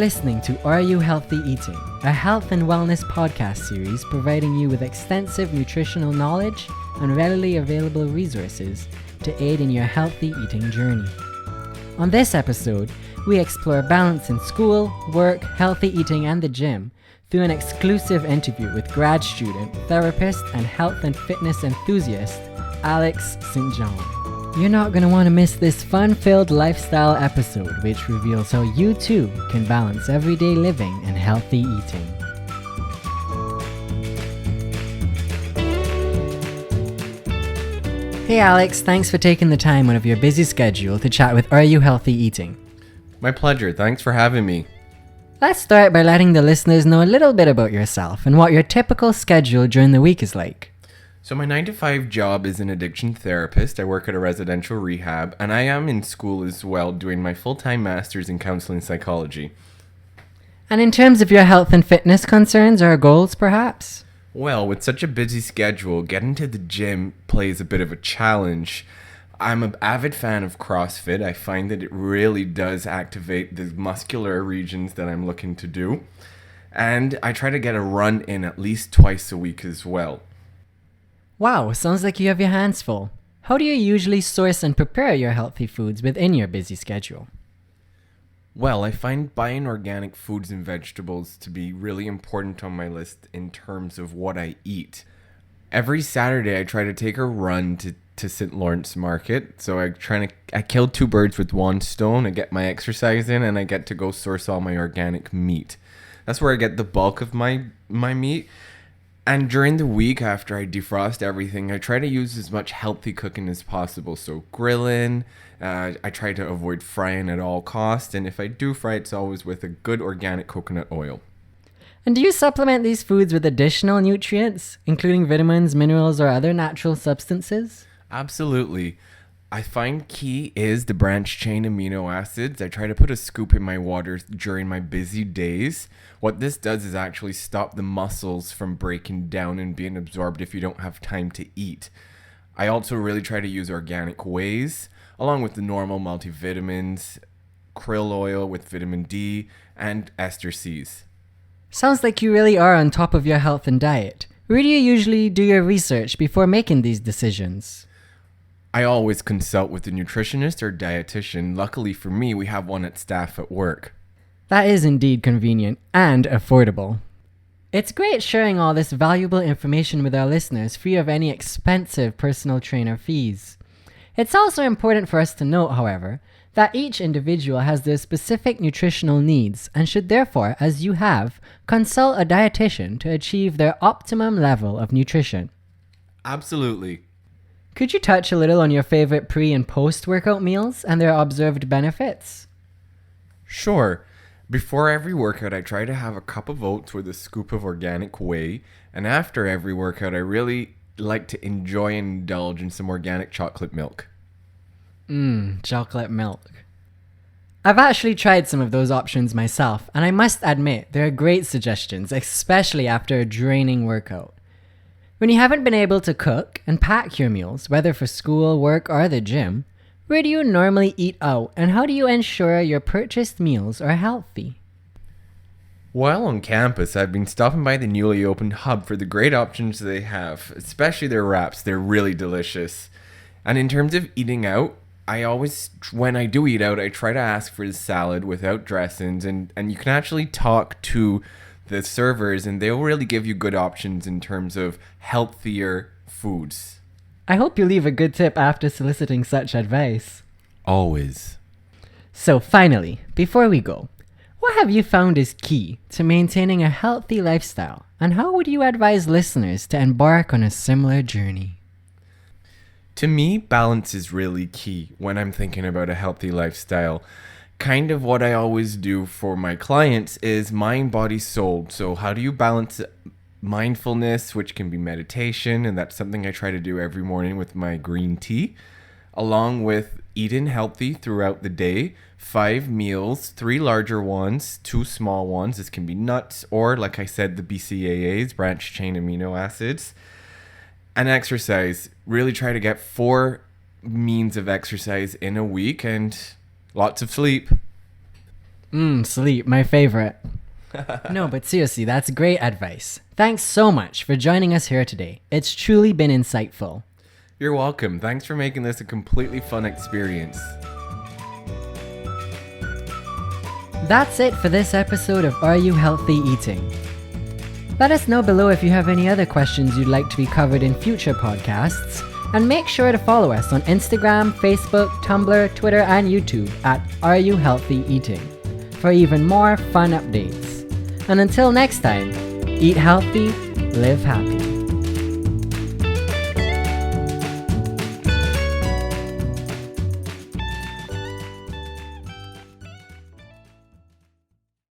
listening to Are You Healthy Eating, a health and wellness podcast series providing you with extensive nutritional knowledge and readily available resources to aid in your healthy eating journey. On this episode, we explore balance in school, work, healthy eating, and the gym through an exclusive interview with grad student, therapist, and health and fitness enthusiast, Alex St. John. You're not going to want to miss this fun-filled lifestyle episode, which reveals how you too can balance everyday living and healthy eating. Hey Alex, thanks for taking the time out of your busy schedule to chat with Are You Healthy Eating? My pleasure, thanks for having me. Let's start by letting the listeners know a little bit about yourself and what your typical schedule during the week is like. So my 9-to-5 job is an addiction therapist. I work at a residential rehab, and I am in school as well doing my full-time master's in counseling psychology. And in terms of your health and fitness concerns or goals, perhaps? Well, with such a busy schedule, getting to the gym plays a bit of a challenge. I'm an avid fan of CrossFit. I find that it really does activate the muscular regions that I'm looking to do. And I try to get a run in at least twice a week as well. Wow, sounds like you have your hands full. How do you usually source and prepare your healthy foods within your busy schedule? Well, I find buying organic foods and vegetables to be really important on my list in terms of what I eat. Every Saturday, I try to take a run to St. Lawrence Market. So I kill two birds with one stone. I get my exercise in and I get to go source all my organic meat. That's where I get the bulk of my meat. And during the week after I defrost everything, I try to use as much healthy cooking as possible. So grilling, I try to avoid frying at all costs. And if I do fry, it's always with a good organic coconut oil. And do you supplement these foods with additional nutrients, including vitamins, minerals, or other natural substances? Absolutely. I find key is the branched chain amino acids. I try to put a scoop in my water during my busy days. What this does is actually stop the muscles from breaking down and being absorbed if you don't have time to eat. I also really try to use organic wheys, along with the normal multivitamins, krill oil with vitamin D, and ester Cs. Sounds like you really are on top of your health and diet. Where do you usually do your research before making these decisions? I always consult with a nutritionist or dietitian. Luckily for me, we have one at staff at work. That is indeed convenient and affordable. It's great sharing all this valuable information with our listeners free of any expensive personal trainer fees. It's also important for us to note, however, that each individual has their specific nutritional needs and should therefore, as you have, consult a dietitian to achieve their optimum level of nutrition. Absolutely. Could you touch a little on your favorite pre- and post-workout meals and their observed benefits? Sure. Before every workout, I try to have a cup of oats with a scoop of organic whey. And after every workout, I really like to enjoy and indulge in some organic chocolate milk. Chocolate milk. I've actually tried some of those options myself, and I must admit, they're great suggestions, especially after a draining workout. When you haven't been able to cook and pack your meals, whether for school, work, or the gym, where do you normally eat out, and how do you ensure your purchased meals are healthy? While on campus, I've been stopping by the newly opened Hub for the great options they have, especially their wraps. They're really delicious. And in terms of eating out, when I do eat out, I try to ask for the salad without dressings, and you can actually talk to the servers and they'll really give you good options in terms of healthier foods. I hope you leave a good tip after soliciting such advice. Always. So finally, before we go, what have you found is key to maintaining a healthy lifestyle, and how would you advise listeners to embark on a similar journey? To me, balance is really key when I'm thinking about a healthy lifestyle. Kind of what I always do for my clients is mind, body, soul. So how do you balance mindfulness, which can be meditation, and that's something I try to do every morning with my green tea, along with eating healthy throughout the day, 5 meals, 3 larger ones, 2 small ones. This can be nuts or, like I said, the BCAAs, branched chain amino acids, and exercise. Really try to get 4 means of exercise in a week and lots of sleep. Sleep, my favorite. No, but seriously, that's great advice. Thanks so much for joining us here today. It's truly been insightful. You're welcome. Thanks for making this a completely fun experience. That's it for this episode of Are You Healthy Eating? Let us know below if you have any other questions you'd like to be covered in future podcasts, and make sure to follow us on Instagram, Facebook, Tumblr, Twitter, and YouTube at Are You Healthy Eating for even more fun updates. And until next time, eat healthy, live happy.